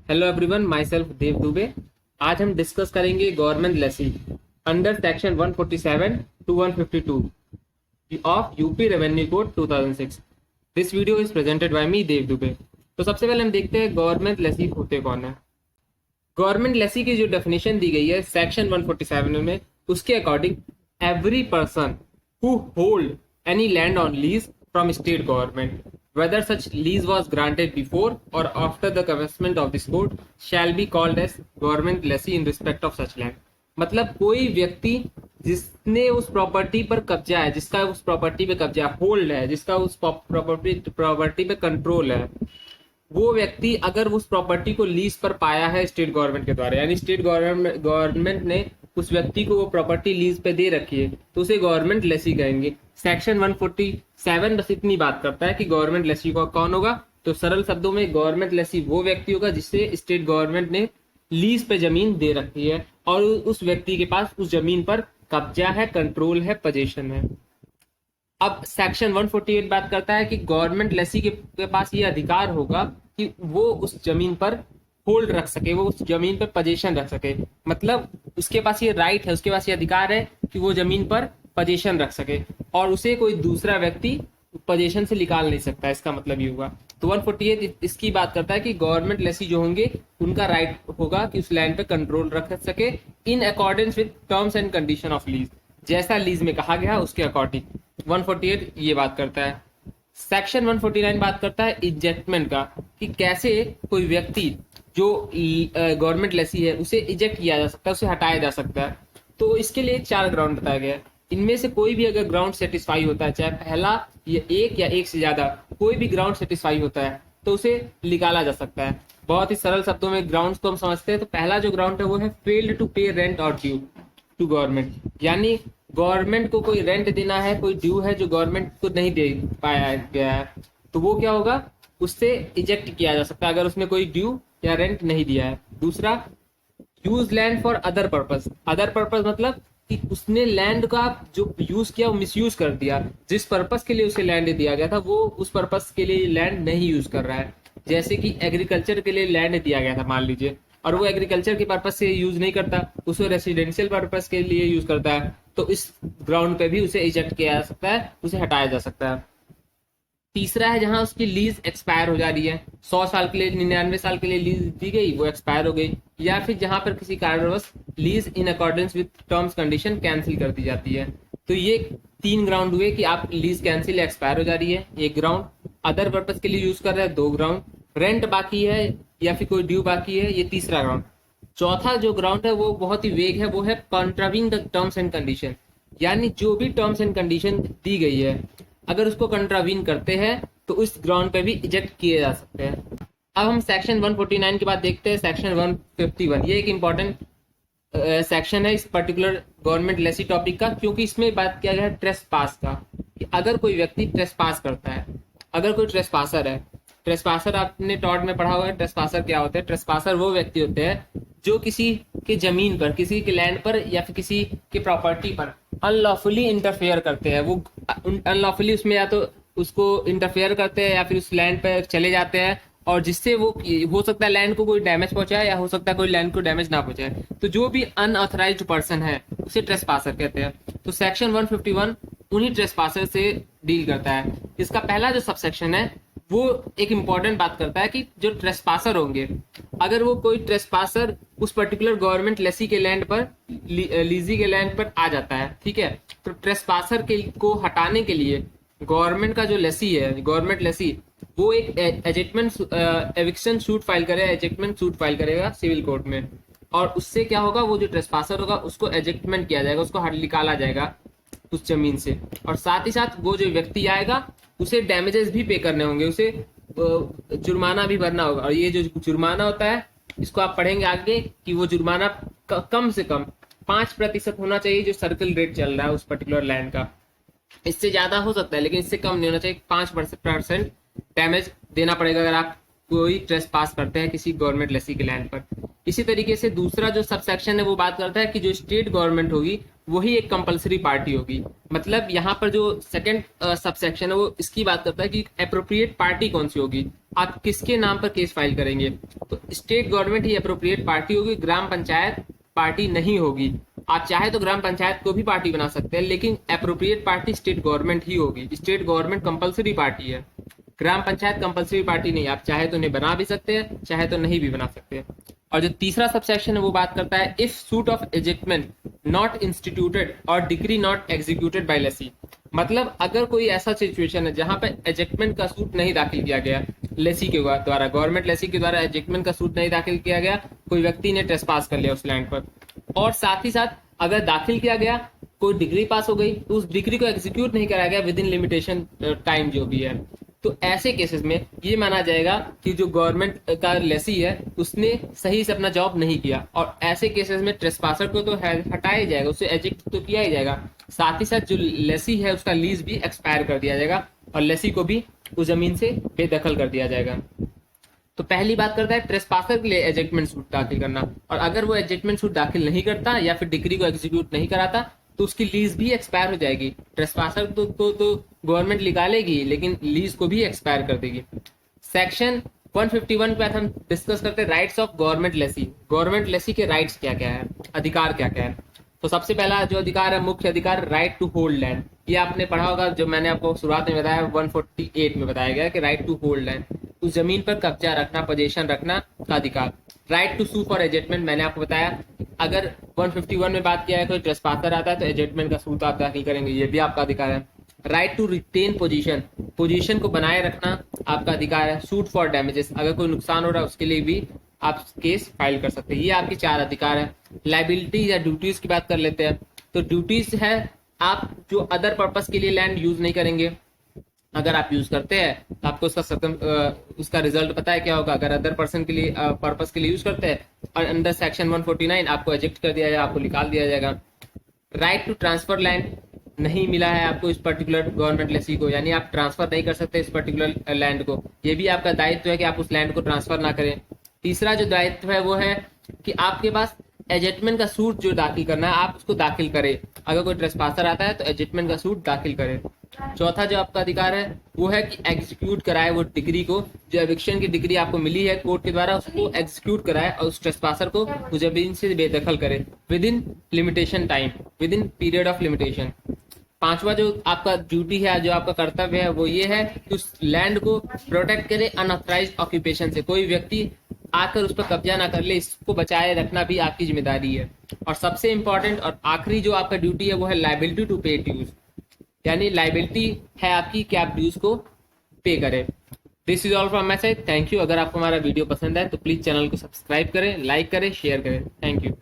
Hello everyone, myself Dev Dubey. आज हम discuss करेंगे government lessee under section 147 to 152 of UP revenue code 2006। This video is presented by me Dev Dubey. तो सबसे पहले हम देखते हैं गवर्नमेंट लेसी होते कौन है। गवर्नमेंट लेसी की जो डेफिनेशन दी गई है सेक्शन 147 में, उसके according every person who hold any land on lease from state government, whether such lease was granted before or after the commencement of this code, shall be called as government lessee in respect of such land। मतलब कोई व्यक्ति जिसने उस property पर कब्जा है, जिसका उस प्रॉपर्टी पे कब्जा होल्ड है, जिसका उस प्रॉपर्टी पे कंट्रोल है, वो व्यक्ति अगर उस प्रॉपर्टी को लीज पर पाया है स्टेट गवर्नमेंट के द्वारा, यानी स्टेट गवर्नमेंट ने उस व्यक्ति को वो प्रॉपर्टी लीज पे दे रखी है, तो उसे गवर्नमेंट लेसी कहेंगे। सेक्शन 147 बस इतनी बात करता है कि गवर्नमेंट लेसी को कौन होगा। तो सरल शब्दों में गवर्नमेंट लेसी वो व्यक्ति होगा जिससे स्टेट गवर्नमेंट ने लीज पे जमीन दे रखी है और उस व्यक्ति के पास उस जमीन पर कब्जा है, कंट्रोल है, पोजीशन है। अब सेक्शन 148 बात करता है कि गवर्नमेंट लेसी के पास ये अधिकार होगा कि वो उस जमीन पर होल्ड रख सके, वो उस जमीन पर पोजीशन रख सके। मतलब उसके पास ये राइट है, उसके पास ये अधिकार है कि वो जमीन पर पोजीशन रख सके और उसे कोई दूसरा व्यक्ति पोजीशन से निकाल नहीं सकता। इसका मतलब ये हुआ। तो 148 इसकी बात करता है कि गवर्नमेंट लेसी जो होंगे उनका राइट होगा कि उस लैंड पे कंट्रोल रख सके in accordance with terms and condition of lease, जैसा लीज में कहा गया उसके अकॉर्डिंग। 148 ये बात करता है। सेक्शन 149 बात करता है इजेक्टमेंट का, कि कैसे कोई व्यक्ति जो गवर्नमेंट लेसी है उसे इजेक्ट किया जा सकता है, उसे हटाया जा सकता है। तो इसके लिए 4 ग्राउंड बताया गया है। इनमें से कोई भी अगर ग्राउंड सेटिस्फाई होता है, चाहे पहला या एक से ज्यादा कोई भी ग्राउंड सेटिस्फाई होता है, तो उसे निकाला जा सकता है। बहुत ही सरल शब्दों में ग्राउंड्स को हम समझते हैं। तो पहला जो ग्राउंड है वो है फेल्ड टू पे रेंट और ड्यू टू गवर्नमेंट, यानी गवर्नमेंट को कोई रेंट देना है, कोई ड्यू है जो गवर्नमेंट को नहीं दे पाया गया है, तो वो क्या होगा, उससे इजेक्ट किया जा सकता है अगर उसने कोई ड्यू या रेंट नहीं दिया है। दूसरा, use land for other purpose. Other purpose मतलब कि उसने लैंड का जो यूज किया वो मिसयूज कर दिया। जिस पर्पस के लिए उसे लैंड दिया गया था वो उस पर्पस के लिए लैंड नहीं यूज कर रहा है। जैसे कि एग्रीकल्चर के लिए लैंड दिया गया था मान लीजिए, और वो एग्रीकल्चर के पर्पस से यूज नहीं करता, उसे रेसिडेंशियल पर्पस के लिए यूज करता है, तो इस ग्राउंड पे भी उसे इजेक्ट किया जा सकता है, उसे हटाया जा सकता है। तीसरा है जहां उसकी लीज एक्सपायर हो जा रही है, 100 साल के लिए, 99 साल के लिए लीज दी गई, वो एक्सपायर हो गई, या फिर जहां पर किसी कारणवश lease in accordance with terms condition cancel कर दी जाती है। तो ये 3 ग्राउंड हुए कि आप लीज कैंसिल या एक्सपायर हो जा रही है, 1 ग्राउंड। अदर पर्पस के लिए यूज कर रहे हैं, 2 ग्राउंड। रेंट बाकी है या फिर कोई ड्यू बाकी है, ये तीसरा ग्राउंड। चौथा जो ग्राउंड है वो बहुत ही वेग है, वो है कॉन्ट्राविंग द टर्म्स एंड कंडीशन, यानी जो भी टर्म्स एंड कंडीशन दी गई है अगर उसको कंट्रावीन करते हैं तो उस ग्राउंड पे भी इजेक्ट किए जा सकते हैं। अब हम सेक्शन 149 के बाद देखते हैं सेक्शन 151। ये एक इंपॉर्टेंट सेक्शन है इस पर्टिकुलर गवर्नमेंट लेसी टॉपिक का, क्योंकि इसमें बात किया गया है ट्रेसपास का, कि अगर कोई व्यक्ति ट्रेसपास करता है, अगर कोई ट्रेसपासर है। ट्रेसपासर आपने टॉट में पढ़ा हुआ है। ट्रेसपासर क्या होते हैं? ट्रेसपासर वो व्यक्ति होते हैं जो किसी के जमीन पर, किसी के लैंड पर या फिर किसी के प्रॉपर्टी पर अनलॉफुली इंटरफेयर करते हैं। वो अनलॉफुली उसमें या तो उसको इंटरफेयर करते हैं या फिर उस लैंड पर चले जाते हैं, और जिससे वो हो सकता है लैंड को कोई डैमेज पहुंचाए या हो सकता है कोई लैंड को डैमेज ना पहुंचाए। तो जो भी अनऑथराइज्ड पर्सन है उसे ट्रेसपासर कहते हैं। तो सेक्शन 151 उन्हीं ट्रेसपासर से डील करता है। इसका पहला जो सबसेक्शन है वो एक इंपॉर्टेंट बात करता है कि जो ट्रेसपासर होंगे, अगर वो कोई ट्रेसपासर उस पर्टिकुलर गवर्नमेंट लेसी के लैंड पर, लीजी के लैंड पर आ जाता है, ठीक है, तो ट्रेसपासर को हटाने के लिए गवर्नमेंट का जो लेसी है, गवर्नमेंट लेसी, वो एक एविक्शन सूट फाइल करेगा, एजेक्टमेंट सूट फाइल करेगा सिविल कोर्ट में, और उससे क्या होगा, वो जो ट्रेसपासर होगा उसको एजेक्टमेंट किया जाएगा, उसको निकाला जाएगा उस जमीन से। और साथ ही साथ वो जो व्यक्ति आएगा उसे डैमेजेस भी पे करने होंगे, उसे जुर्माना भी भरना होगा। और ये जो जुर्माना होता है इसको आप पढ़ेंगे आगे कि वो जुर्माना कम से कम 5% होना चाहिए, जो सर्कल रेट चल रहा है उस पर्टिकुलर लैंड का। इससे ज्यादा हो सकता है लेकिन इससे कम नहीं होना चाहिए। 5% डैमेज देना पड़ेगा अगर आप कोई ट्रेसपास करते हैं किसी गवर्नमेंट लेसी के लैंड पर। इसी तरीके से दूसरा जो सबसेक्शन है वो बात करता है कि जो स्टेट गवर्नमेंट होगी वही एक कंपलसरी पार्टी होगी। मतलब यहाँ पर जो सेकंड सबसेक्शन है वो इसकी बात करता है कि एप्रोप्रिएट पार्टी कौन सी होगी। आप किसके नाम पर केस फाइल करेंगे? तो स्टेट गवर्नमेंट ही अप्रोप्रिएट पार्टी होगी, ग्राम पंचायत पार्टी नहीं होगी। आप चाहे तो ग्राम पंचायत को भी पार्टी बना सकते हैं, लेकिन अप्रोप्रिएट पार्टी स्टेट गवर्नमेंट ही होगी। स्टेट गवर्नमेंट कंपलसरी पार्टी है, ग्राम पंचायत कंपलसरी पार्टी नहीं। आप चाहे तो उन्हें बना भी सकते हैं, चाहे तो नहीं भी बना सकते। और जो तीसरा सबसेक्शन है वो बात करता है if suit of ejectment not instituted और decree not executed by lessee. मतलब अगर कोई ऐसा सिचुएशन है जहां पे एजेक्टमेंट का सूट नहीं दाखिल किया गया लेसी के द्वारा, गवर्नमेंट लेसी के द्वारा एजेक्टमेंट का सूट नहीं दाखिल किया गया, कोई व्यक्ति ने ट्रेसपास कर लिया उस लैंड पर, और साथ ही साथ अगर दाखिल किया गया, कोई डिग्री पास हो गई तो उस डिग्री को एग्जीक्यूट नहीं कराया गया विद इन लिमिटेशन टाइम जो भी है, तो ऐसे केसेस में ये माना जाएगा कि जो गवर्नमेंट का लेसी है उसने सही से अपना जॉब नहीं किया, और ऐसे केसेस में ट्रेसपासर को तो हटाया जाएगा, उसे एजेक्ट तो किया ही जाएगा, साथ ही साथ जो लेसी है उसका लीज भी एक्सपायर कर दिया जाएगा और लेसी को भी उस जमीन से बेदखल कर दिया जाएगा। तो पहली बात करता है ट्रेसपासर के लिए एजेक्टमेंट सूट दाखिल करना, और अगर वो एजेक्टमेंट सूट दाखिल नहीं करता या फिर डिग्री को एग्जीक्यूट नहीं कराता तो उसकी लीज भी एक्सपायर हो जाएगी। ट्रेसपासर तो गवर्नमेंट निकालेगी, लेकिन लीज को भी एक्सपायर कर देगी। सेक्शन 151 पे हम डिस्कस करते हैं rights of government lessee. Government lessee के राइट्स क्या क्या है, अधिकार क्या क्या है। तो सबसे पहला जो अधिकार है, मुख्य अधिकार, राइट टू होल्ड लैंड। ये आपने पढ़ा होगा, जो मैंने आपको शुरुआत में बताया 148 में बताया गया कि राइट टू होल्ड लैंड, उस जमीन पर कब्जा रखना, पोजीशन रखना का अधिकार। राइट टू सू फॉर एजेटमेंट, मैंने आपको बताया अगर 151 में बात किया है कोई ट्रेसपासर आता है तो एजेटमेंट का सूट आप दाखिल करेंगे, ये भी आपका अधिकार है। Right to retain position, position को बनाए रखना आपका अधिकार है। सूट फॉर डैमेजेस, अगर कोई नुकसान हो रहा है उसके लिए भी आप केस फाइल कर सकते हैं। ये आपके 4 अधिकार है। लाइबिलिटी या ड्यूटीज की बात कर लेते हैं। तो ड्यूटीज है आप जो अदर पर्पस के लिए लैंड यूज नहीं करेंगे, अगर आप यूज करते हैं तो आपको उसका रिजल्ट पता है क्या होगा। अगर अदर पर्सन के लिए पर्पस के लिए यूज करते हैं और अंडर सेक्शन 149 आपको एजेक्ट कर दिया जाएगा, आपको निकाल दिया जाएगा। राइट टू ट्रांसफर लैंड, नहीं मिला है आपको इस पर्टिकुलर गवर्नमेंट लेसी को, यानी आप ट्रांसफर नहीं कर सकते इस पर्टिकुलर लैंड को, ये भी आपका दायित्व है कि आप उस लैंड को ट्रांसफर ना करें। तीसरा जो दायित्व है वो है कि आपके पास एजेटमेंट का सूट जो दाखिल करना है आप उसको दाखिल करें। अगर कोई ट्रेसपासर आता है तो एजेटमेंट का सूट दाखिल करें। चौथा जो आपका अधिकार है वो है कि एग्जीक्यूट कराए वो डिग्री को, जो एविक्शन की डिग्री आपको मिली है कोर्ट के द्वारा, उसको एग्जीक्यूट कराए और उस ट्रेसपासर को उस जमीन से बेदखल करे with in limitation time, with in period of limitation. पांचवा जो आपका ड्यूटी है, जो आपका कर्तव्य है वो ये है कि उस लैंड को प्रोटेक्ट करे अनऑथराइज्ड ऑक्यूपेशन से, कोई व्यक्ति आकर उस पर कब्जा ना कर ले, इसको बचाए रखना भी आपकी जिम्मेदारी है। और सबसे इंपॉर्टेंट और आखिरी जो आपका ड्यूटी है वो है लाइबिलिटी टू पे ड्यूज, यानी लाइबिलिटी है आपकी कि आप ड्यूज को पे करें। This is all from my side, thank you. अगर आपको हमारा वीडियो पसंद है तो प्लीज चैनल को सब्सक्राइब करें, लाइक करें, शेयर करें। Thank you.